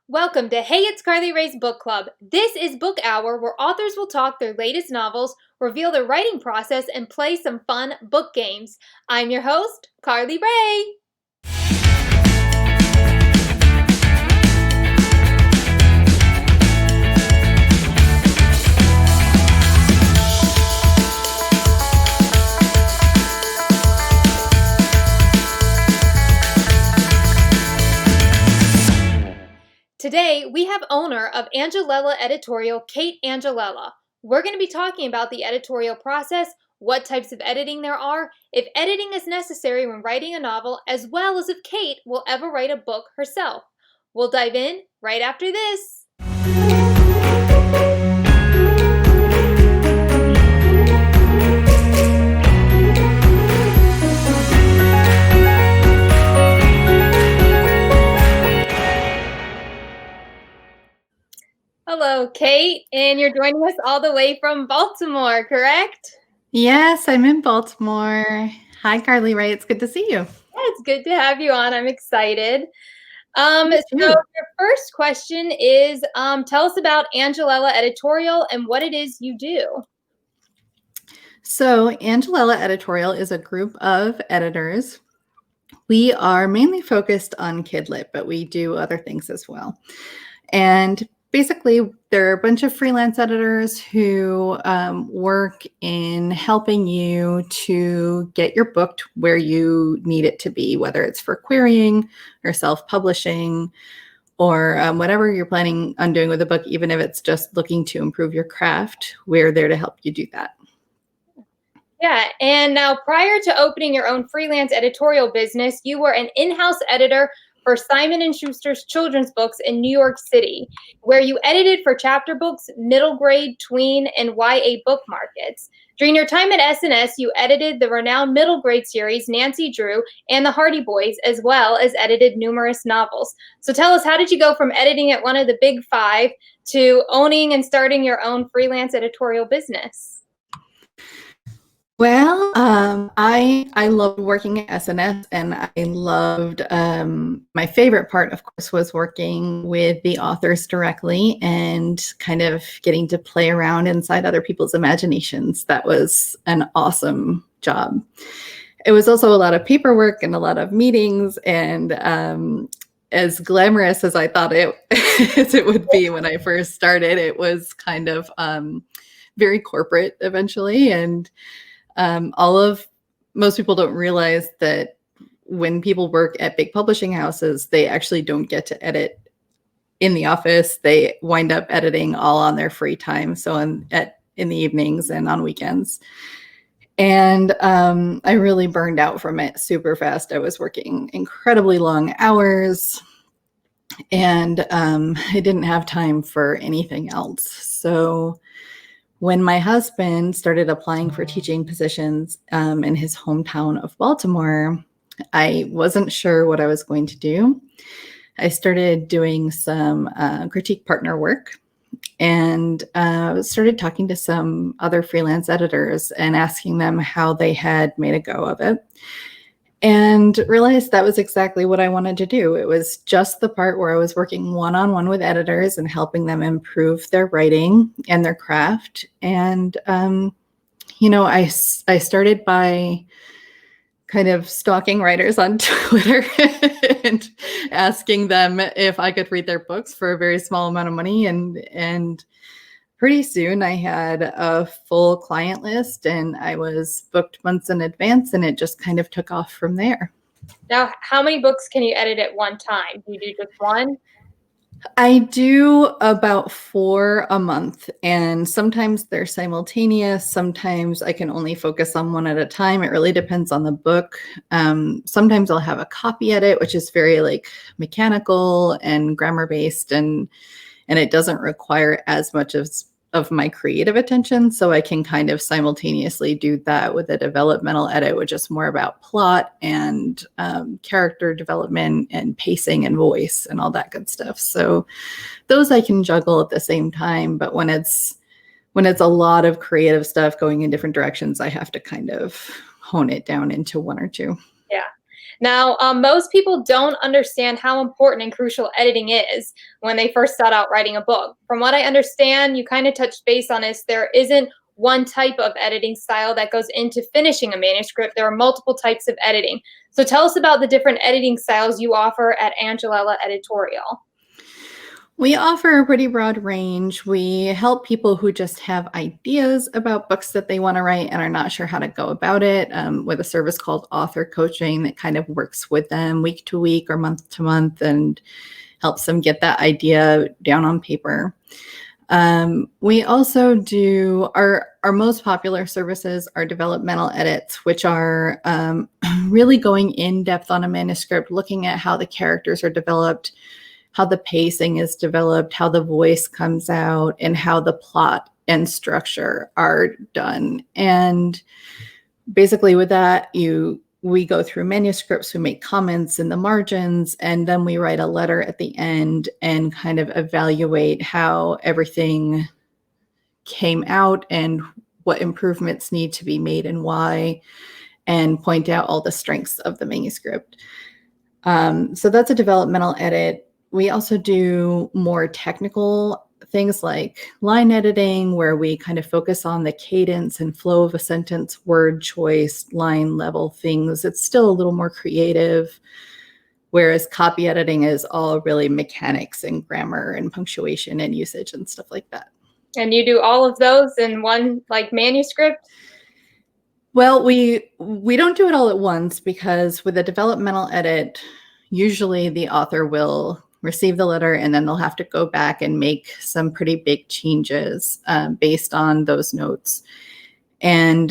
Welcome to Hey, It's Carly Rae's Book Club. This is Book Hour, where authors will talk their latest novels, reveal their writing process, and play some fun book games. I'm your host, Carly Rae. Today, we have owner of Angelella Editorial, Kate Angelella. We're going to be talking about the editorial process, what types of editing there are, if editing is necessary when writing a novel, as well as if Kate will ever write a book herself. We'll dive in right after this. Hello, Kate, and you're joining us all the way from Baltimore, correct? Yes, I'm in Baltimore. Hi, CarlyRae. It's good to see you. Yeah, it's good to have you on. I'm excited. So your first question is, tell us about Angelella Editorial and what it is you do. So Angelella Editorial is a group of editors. We are mainly focused on kid lit, but we do other things as well. And basically, there are a bunch of freelance editors who work in helping you to get your book where you need it to be, whether it's for querying or self-publishing or whatever you're planning on doing with the book, even if it's just looking to improve your craft, we're there to help you do that. Yeah, and now prior to opening your own freelance editorial business, you were an in-house editor for Simon & Schuster's children's books in New York City, where you edited for chapter books, middle grade, tween, and YA book markets. During your time at S&S, you edited the renowned middle grade series Nancy Drew and the Hardy Boys, as well as edited numerous novels. So tell us, how did you go from editing at one of the big five to owning and starting your own freelance editorial business? Well, I loved working at S&S, and I loved, my favorite part, of course, was working with the authors directly and kind of getting to play around inside other people's imaginations. That was an awesome job. It was also a lot of paperwork and a lot of meetings, and as glamorous as I thought as it would be when I first started, it was kind of very corporate eventually, and most people don't realize that when people work at big publishing houses, they actually don't get to edit in the office. They wind up editing all on their free time. So in the evenings and on weekends. And I really burned out from it super fast. I was working incredibly long hours, and I didn't have time for anything else. So when my husband started applying for teaching positions in his hometown of Baltimore, I wasn't sure what I was going to do. I started doing some critique partner work and started talking to some other freelance editors and asking them how they had made a go of it, and realized that was exactly what I wanted to do. It was just the part where I was working one-on-one with editors and helping them improve their writing and their craft. And, I started by kind of stalking writers on Twitter and asking them if I could read their books for a very small amount of money. And pretty soon I had a full client list, and I was booked months in advance, and it just kind of took off from there. Now, how many books can you edit at one time? Do you do just one? I do about 4 a month, and sometimes they're simultaneous. Sometimes I can only focus on one at a time. It really depends on the book. Sometimes I'll have a copy edit, which is very mechanical and grammar based, and it doesn't require as much of my creative attention. So I can kind of simultaneously do that with a developmental edit, which is more about plot and character development and pacing and voice and all that good stuff. So those I can juggle at the same time. But when it's a lot of creative stuff going in different directions, I have to kind of hone it down into one or two. Yeah. Now, most people don't understand how important and crucial editing is when they first start out writing a book. From what I understand, you kind of touched base on this, there isn't one type of editing style that goes into finishing a manuscript. There are multiple types of editing. So tell us about the different editing styles you offer at Angelella Editorial. We offer a pretty broad range. We help people who just have ideas about books that they want to write and are not sure how to go about it, with a service called author coaching that kind of works with them week to week or month to month and helps them get that idea down on paper. We also do our most popular services are developmental edits, which are really going in depth on a manuscript, looking at how the characters are developed, how the pacing is developed, how the voice comes out, and how the plot and structure are done. And basically with that, we go through manuscripts, we make comments in the margins, and then we write a letter at the end and kind of evaluate how everything came out and what improvements need to be made and why, and point out all the strengths of the manuscript. So that's a developmental edit. We also do more technical things like line editing, where we kind of focus on the cadence and flow of a sentence, word choice, line level things. It's still a little more creative, whereas copy editing is all really mechanics and grammar and punctuation and usage and stuff like that. And you do all of those in one manuscript? Well, we don't do it all at once, because with a developmental edit, usually the author will receive the letter and then they'll have to go back and make some pretty big changes based on those notes. And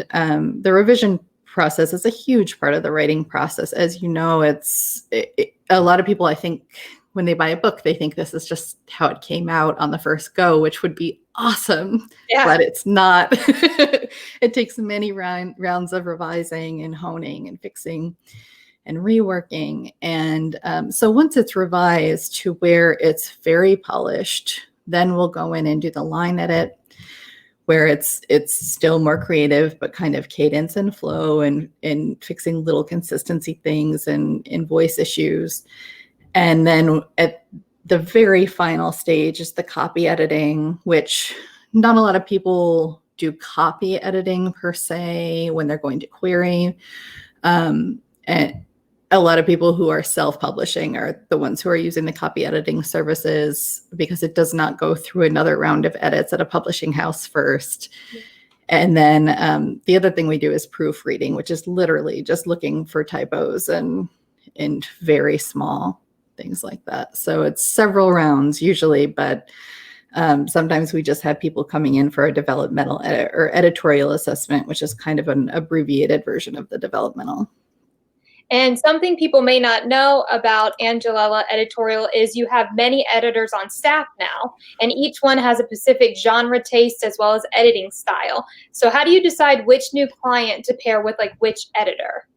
the revision process is a huge part of the writing process. As you know, a lot of people, I think, when they buy a book, they think this is just how it came out on the first go, which would be awesome, but it's not. It takes many rounds of revising and honing and fixing and reworking. And so once it's revised to where it's very polished, then we'll go in and do the line edit, where it's still more creative, but kind of cadence and flow and fixing little consistency things and voice issues. And then at the very final stage is the copy editing, which not a lot of people do copy editing per se when they're going to query. And a lot of people who are self-publishing are the ones who are using the copy editing services, because it does not go through another round of edits at a publishing house first. And then the other thing we do is proofreading, which is literally just looking for typos and very small things like that. So it's several rounds usually, but sometimes we just have people coming in for a developmental edit or editorial assessment, which is kind of an abbreviated version of the developmental. And something people may not know about Angelella Editorial is you have many editors on staff now, and each one has a specific genre taste as well as editing style. So how do you decide which new client to pair with which editor?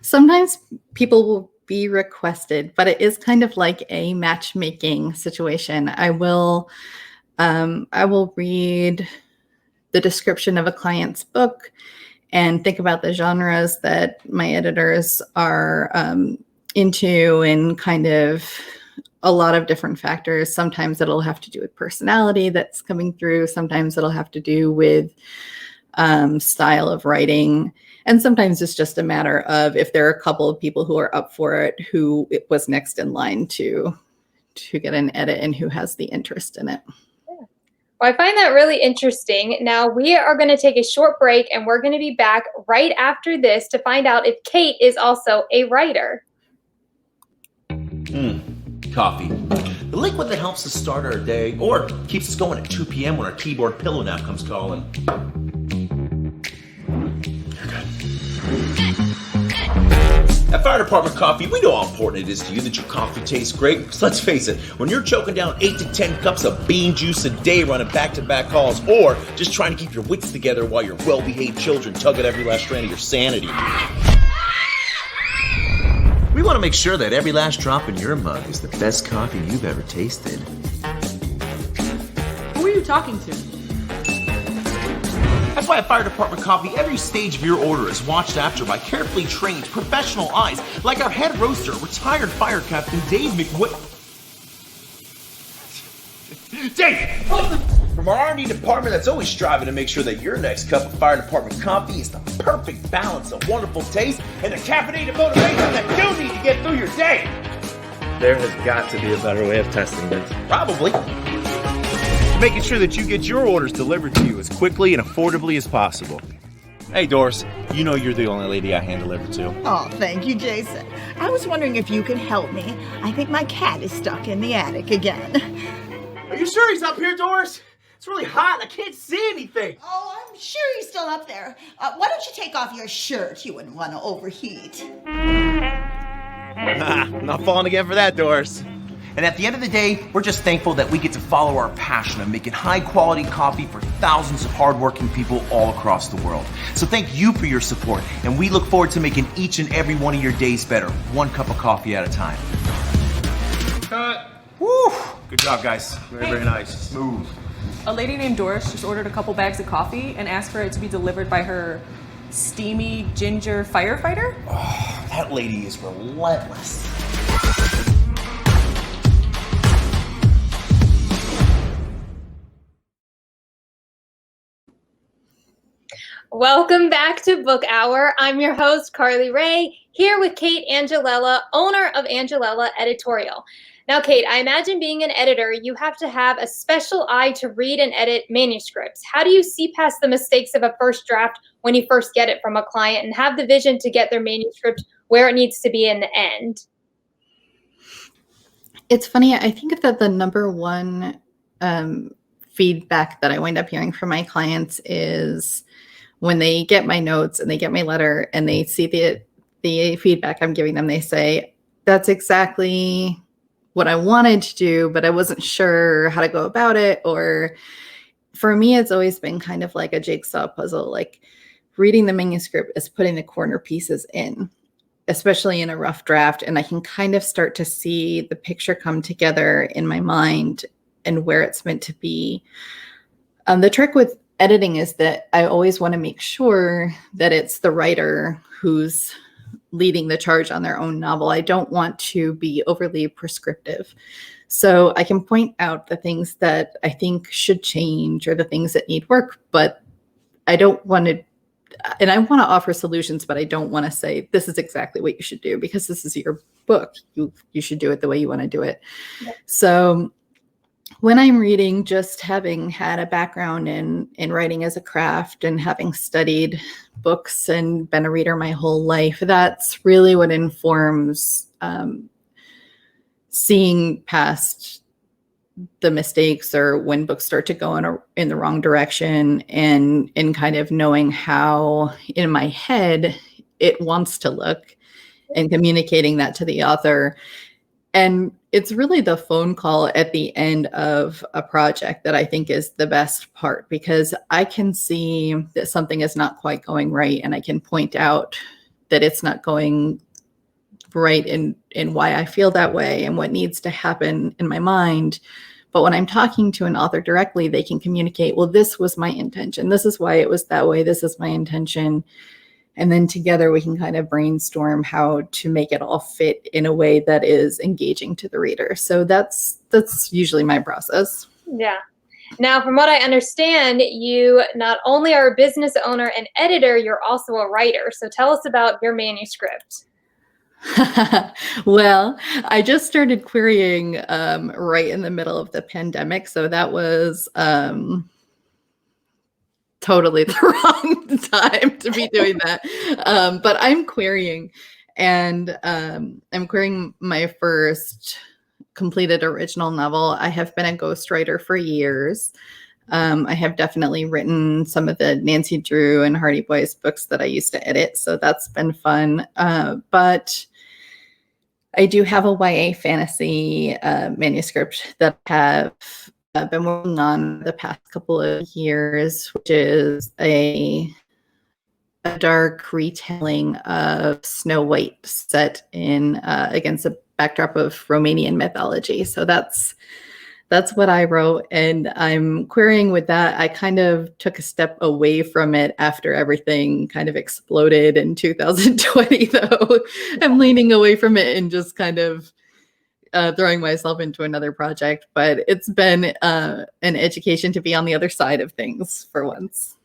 Sometimes people will be requested, but it is kind of like a matchmaking situation. I will read the description of a client's book and think about the genres that my editors are into, and kind of a lot of different factors. Sometimes it'll have to do with personality that's coming through. Sometimes it'll have to do with style of writing. And sometimes it's just a matter of if there are a couple of people who are up for it, who it was next in line to get an edit and who has the interest in it. Well, I find that really interesting. Now, we are going to take a short break, and we're going to be back right after this to find out if Kate is also a writer. Coffee. The liquid that helps us start our day or keeps us going at 2 p.m. when our keyboard pillow nap comes calling. You're good. At Fire Department Coffee, we know how important it is to you that your coffee tastes great. Because let's face it, when you're choking down 8 to 10 cups of bean juice a day running back-to-back calls, or just trying to keep your wits together while your well-behaved children tug at every last strand of your sanity, we want to make sure that every last drop in your mug is the best coffee you've ever tasted. Who are you talking to? That's why at Fire Department Coffee, every stage of your order is watched after by carefully trained professional eyes, like our head roaster, retired fire captain Dave Dave! From our R&D department that's always striving to make sure that your next cup of Fire Department coffee is the perfect balance of wonderful taste and the caffeinated motivation that you need to get through your day. There has got to be a better way of testing this. Probably. Making sure that you get your orders delivered to you as quickly and affordably as possible. Hey, Doris, you know you're the only lady I hand deliver to. Oh, thank you, Jason. I was wondering if you could help me. I think my cat is stuck in the attic again. Are you sure he's up here, Doris? It's really hot. I can't see anything. Oh, I'm sure he's still up there. Why don't you take off your shirt? You wouldn't want to overheat. I'm not falling again for that, Doris. And at the end of the day, we're just thankful that we get to follow our passion of making high-quality coffee for thousands of hardworking people all across the world. So thank you for your support, and we look forward to making each and every one of your days better, one cup of coffee at a time. Cut. Woo! Good job, guys. Very nice. Smooth. A lady named Doris just ordered a couple bags of coffee and asked for it to be delivered by her steamy ginger firefighter. Oh, that lady is relentless. Welcome back to Book Hour. I'm your host, Carly Rae, here with Kate Angelella, owner of Angelella Editorial. Now, Kate, I imagine being an editor, you have to have a special eye to read and edit manuscripts. How do you see past the mistakes of a first draft when you first get it from a client and have the vision to get their manuscript where it needs to be in the end? It's funny. I think that the number one feedback that I wind up hearing from my clients is when they get my notes and they get my letter and they see the feedback I'm giving them, they say, that's exactly what I wanted to do, but I wasn't sure how to go about it. Or for me, it's always been kind of like a jigsaw puzzle. Like reading the manuscript is putting the corner pieces in, especially in a rough draft. And I can kind of start to see the picture come together in my mind and where it's meant to be. The trick with editing is that I always want to make sure that it's the writer who's leading the charge on their own novel. I don't want to be overly prescriptive. So I can point out the things that I think should change or the things that need work, but I don't want to, and I want to offer solutions, but I don't want to say, this is exactly what you should do because this is your book. You should do it the way you want to do it. Yeah. So when I'm reading, just having had a background in writing as a craft and having studied books and been a reader my whole life, that's really what informs seeing past the mistakes or when books start to go in the wrong direction and kind of knowing how in my head it wants to look and communicating that to the author. And it's really the phone call at the end of a project that I think is the best part, because I can see that something is not quite going right and I can point out that it's not going right in why I feel that way and what needs to happen in my mind. But when I'm talking to an author directly, they can communicate, well, this was my intention. This is why it was that way. This is my intention. And then together we can kind of brainstorm how to make it all fit in a way that is engaging to the reader. So that's usually my process. Yeah. Now, from what I understand, you not only are a business owner and editor, you're also a writer. So tell us about your manuscript. Well, I just started querying right in the middle of the pandemic. So that was totally the wrong time to be doing that. But I'm querying, and I'm querying my first completed original novel. I have been a ghostwriter for years. I have definitely written some of the Nancy Drew and Hardy Boys books that I used to edit, so that's been fun. But I do have a YA fantasy manuscript that I have been working on the past couple of years, which is a dark retelling of Snow White set in against a backdrop of Romanian mythology. So that's That's what I wrote, and I'm querying with that. I kind of took a step away from it after everything kind of exploded in 2020, though. I'm leaning away from it and just kind of throwing myself into another project. But it's been an education to be on the other side of things for once.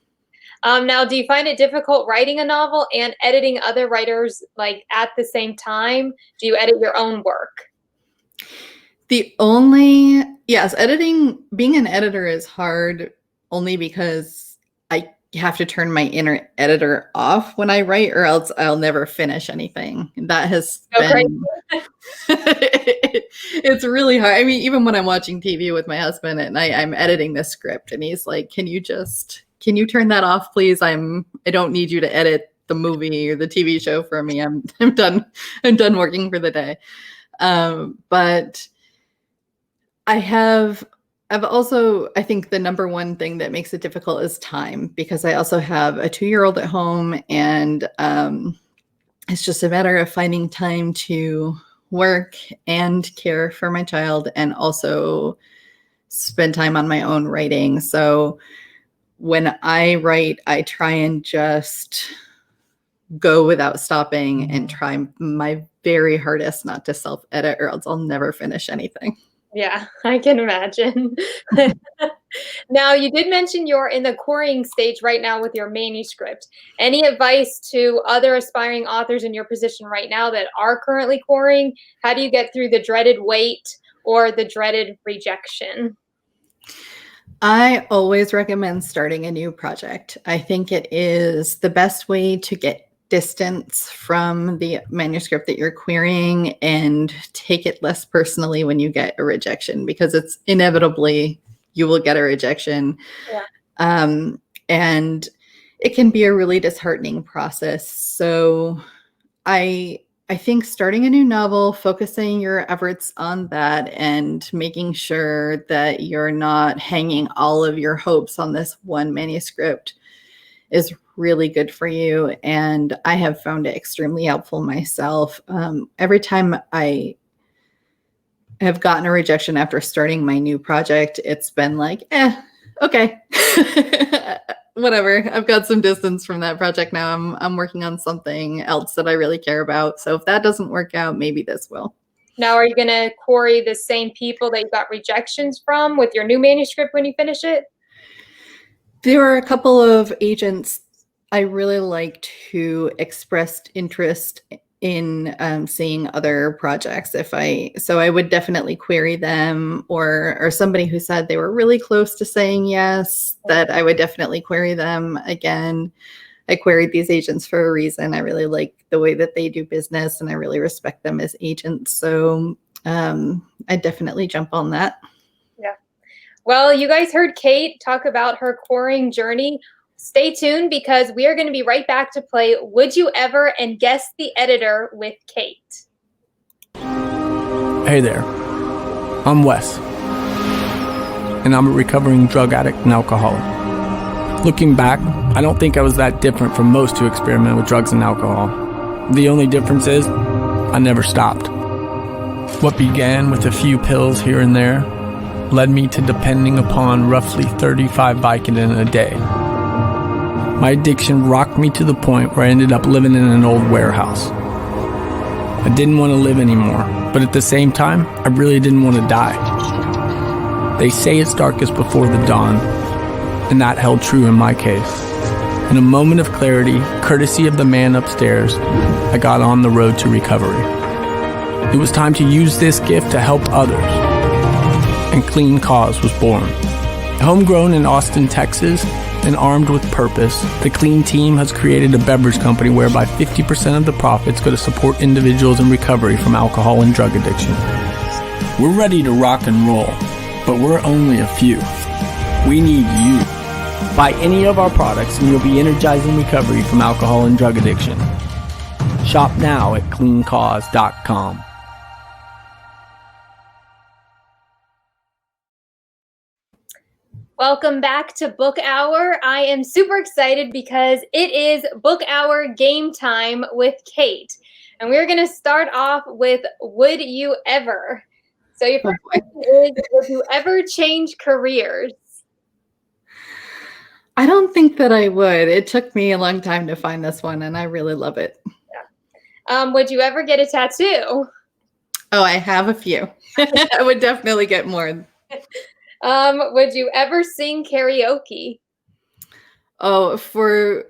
Now, do you find it difficult writing a novel and editing other writers like at the same time? Do you edit your own work? Yes, being an editor is hard only because I have to turn my inner editor off when I write, or else I'll never finish anything. That has been, it's really hard. I mean, even when I'm watching TV with my husband at night, I'm editing the script and he's like, can you turn that off, please? I don't need you to edit the movie or the TV show for me. I'm done working for the day. But I've also, I think the number one thing that makes it difficult is time, because I also have a 2-year-old at home, and it's just a matter of finding time to work and care for my child and also spend time on my own writing. So when I write, I try and just go without stopping and try my very hardest not to self-edit, or else I'll never finish anything. Yeah, I can imagine. Now, you did mention you're in the quarrying stage right now with your manuscript. Any advice to other aspiring authors in your position right now that are currently quarrying? How do you get through the dreaded wait or the dreaded rejection? I always recommend starting a new project. I think it is the best way to get distance from the manuscript that you're querying and take it less personally when you get a rejection, because it's inevitably you will get a rejection. Yeah. And it can be a really disheartening process. So I think starting a new novel, focusing your efforts on that and making sure that you're not hanging all of your hopes on this one manuscript is really good for you. And I have found it extremely helpful myself. Every time I have gotten a rejection after starting my new project, it's been like, okay, whatever. I've got some distance from that project now. I'm working on something else that I really care about. So if that doesn't work out, maybe this will. Now, are you going to quarry the same people that you got rejections from with your new manuscript when you finish it? There were a couple of agents I really liked who expressed interest in seeing other projects. So I would definitely query them, or somebody who said they were really close to saying yes, that I would definitely query them again. I queried these agents for a reason. I really like the way that they do business, and I really respect them as agents. So I definitely jump on that. Yeah. Well, you guys heard Kate talk about her quarrying journey. Stay tuned, because we are going to be right back to play Would You Ever and Guess the Editor with Kate. Hey there, I'm Wes, and I'm a recovering drug addict and alcoholic. Looking back, I don't think I was that different from most who experiment with drugs and alcohol. The only difference is I never stopped. What began with a few pills here and there led me to depending upon roughly 35 Vicodin a day. My addiction rocked me to the point where I ended up living in an old warehouse. I didn't want to live anymore, but at the same time, I really didn't want to die. They say it's darkest before the dawn, and that held true in my case. In a moment of clarity, courtesy of the man upstairs, I got on the road to recovery. It was time to use this gift to help others, and Clean Cause was born. Homegrown in Austin, Texas, and armed with purpose, the Clean team has created a beverage company whereby 50% of the profits go to support individuals in recovery from alcohol and drug addiction. We're ready to rock and roll, but we're only a few. We need you. Buy any of our products and you'll be energizing recovery from alcohol and drug addiction. Shop now at cleancause.com. Welcome back to Book Hour. I am super excited because it is Book Hour game time with Kate. And we're going to start off with Would You Ever? So your first question is, would you ever change careers? I don't think that I would. It took me a long time to find this one, and I really love it. Would you ever get a tattoo? Oh, I have a few. I would definitely get more. Would you ever sing karaoke? Oh, for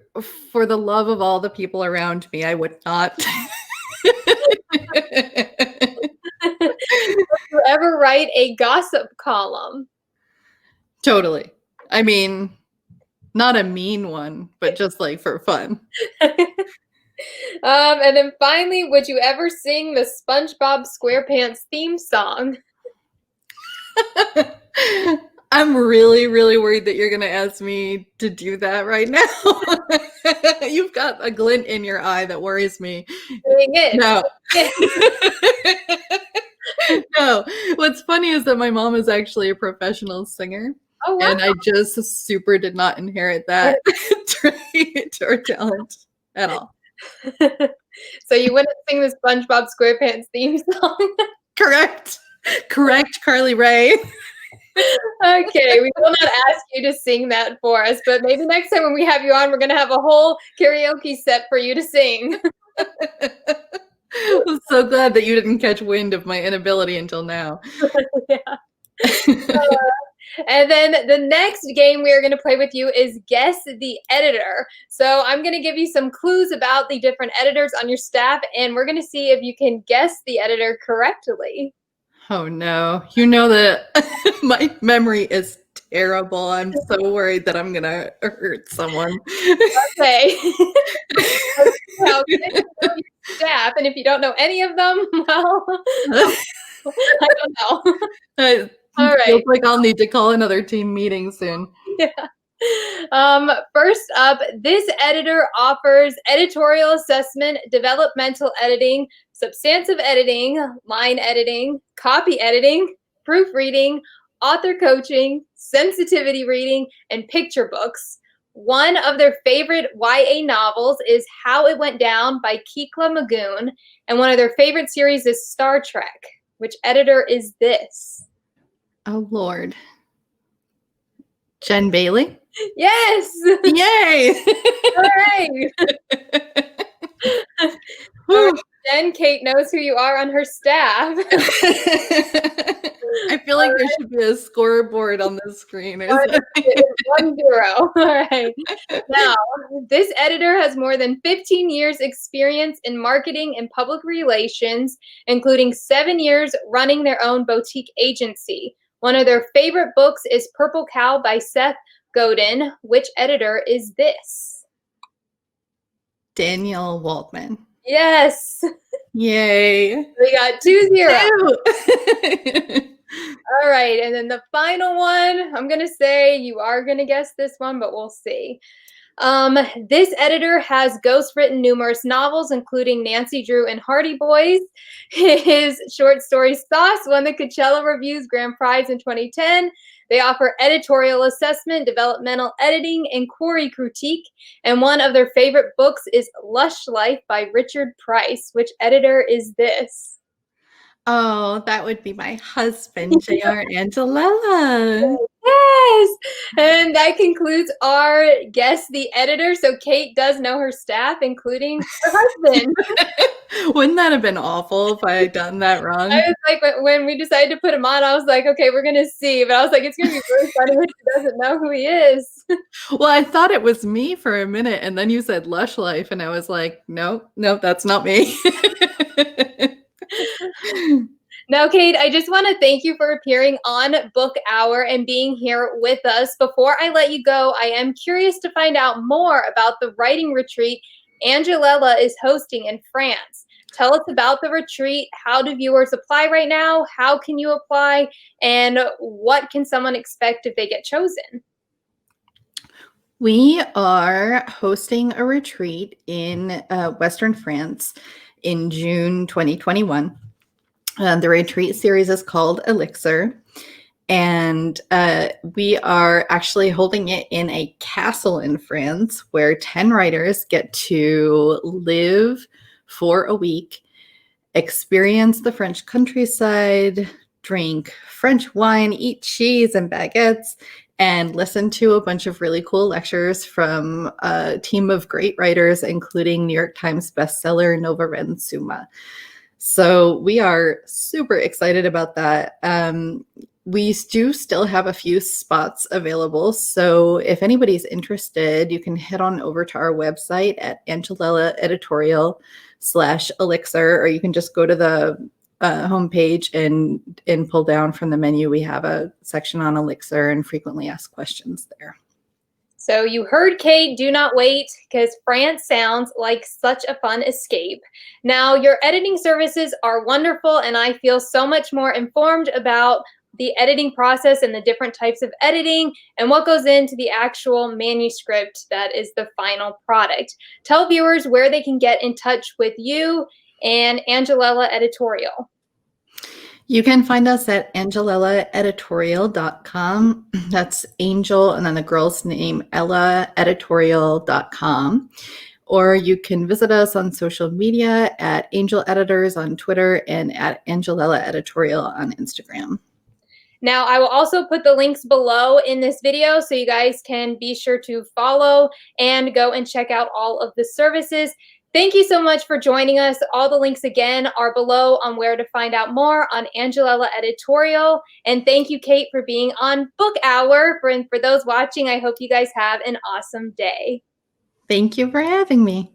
the love of all the people around me, I would not. Would you ever write a gossip column? Totally. I mean, not a mean one, but just like for fun. And then finally, would you ever sing the Spongebob Square Pants theme song? I'm really, really worried that you're going to ask me to do that right now. You've got a glint in your eye that worries me. Doing it. No. No. What's funny is that my mom is actually a professional singer. Oh, wow. And I just super did not inherit that trait or talent at all. So you wouldn't sing the SpongeBob SquarePants theme song? Correct. Correct, CarlyRae. Okay, we will not ask you to sing that for us, but maybe next time when we have you on, we're going to have a whole karaoke set for you to sing. I'm so glad that you didn't catch wind of my inability until now. Yeah. And then the next game we are going to play with you is Guess the Editor. So I'm going to give you some clues about the different editors on your staff, and we're going to see if you can guess the editor correctly. Oh no. You know that my memory is terrible. I'm so worried that I'm going to hurt someone. Okay. Well, get to know your staff, and if you don't know any of them, well, I don't know. All right. Feels like I'll need to call another team meeting soon. Yeah. First up, this editor offers editorial assessment, developmental editing, substantive editing, line editing, copy editing, proofreading, author coaching, sensitivity reading, and picture books. One of their favorite YA novels is How It Went Down by Kikla Magoon, and one of their favorite series is Star Trek. Which editor is this? Oh, Lord. Jen Bailey? Yes! Yay! All right. Jen, Kate knows who you are on her staff. I feel like there should be a scoreboard on the screen. Or 1-0. All right. Now, this editor has more than 15 years experience in marketing and public relations, including 7 years running their own boutique agency. One of their favorite books is Purple Cow by Seth Godin. Which editor is this? Daniel Waldman. Yes. Yay. We got 2-0. Ew. All right. And then the final one, I'm going to say you are going to guess this one, but we'll see. This editor has ghostwritten numerous novels, including Nancy Drew and Hardy Boys. His short story Sauce won the Coachella Review's Grand Prize in 2010. They offer editorial assessment, developmental editing, and query critique. And one of their favorite books is Lush Life by Richard Price. Which editor is this? Oh, that would be my husband, J.R. Angelella. Yes. And that concludes our Guess the Editor. So Kate does know her staff, including her husband. Wouldn't that have been awful if I had done that wrong? I was like, when we decided to put him on, I was like, okay, we're going to see. But I was like, it's going to be really funny when she doesn't know who he is. Well, I thought it was me for a minute, and then you said Lush Life, and I was like, no, that's not me. Now, Kate, I just want to thank you for appearing on Book Hour and being here with us. Before I let you go, I am curious to find out more about the writing retreat Angelella is hosting in France. Tell us about the retreat. How do viewers apply right now? How can you apply? And what can someone expect if they get chosen? We are hosting a retreat in Western France in June 2021. The retreat series is called Elixir, and we are actually holding it in a castle in France where 10 writers get to live for a week, experience the French countryside, drink French wine, eat cheese and baguettes, and listen to a bunch of really cool lectures from a team of great writers, including New York Times bestseller Nova Ren Suma. So we are super excited about that. We do still have a few spots available. So if anybody's interested, you can head on over to our website at Angelella Editorial /Elixir, or you can just go to the homepage and pull down from the menu. We have a section on Elixir and frequently asked questions there. So you heard Kate, do not wait, because France sounds like such a fun escape. Now, your editing services are wonderful, and I feel so much more informed about the editing process and the different types of editing and what goes into the actual manuscript that is the final product. Tell viewers where they can get in touch with you and Angelella Editorial. You can find us at angelellaeditorial.com. That's Angel and then the girl's name, Ella, editorial.com. Or you can visit us on social media at Angel Editors on Twitter and at Angelella Editorial on Instagram. Now, I will also put the links below in this video so you guys can be sure to follow and go and check out all of the services. Thank you so much for joining us. All the links again are below on where to find out more on Angelella Editorial. And thank you, Kate, for being on Book Hour. For those watching, I hope you guys have an awesome day. Thank you for having me.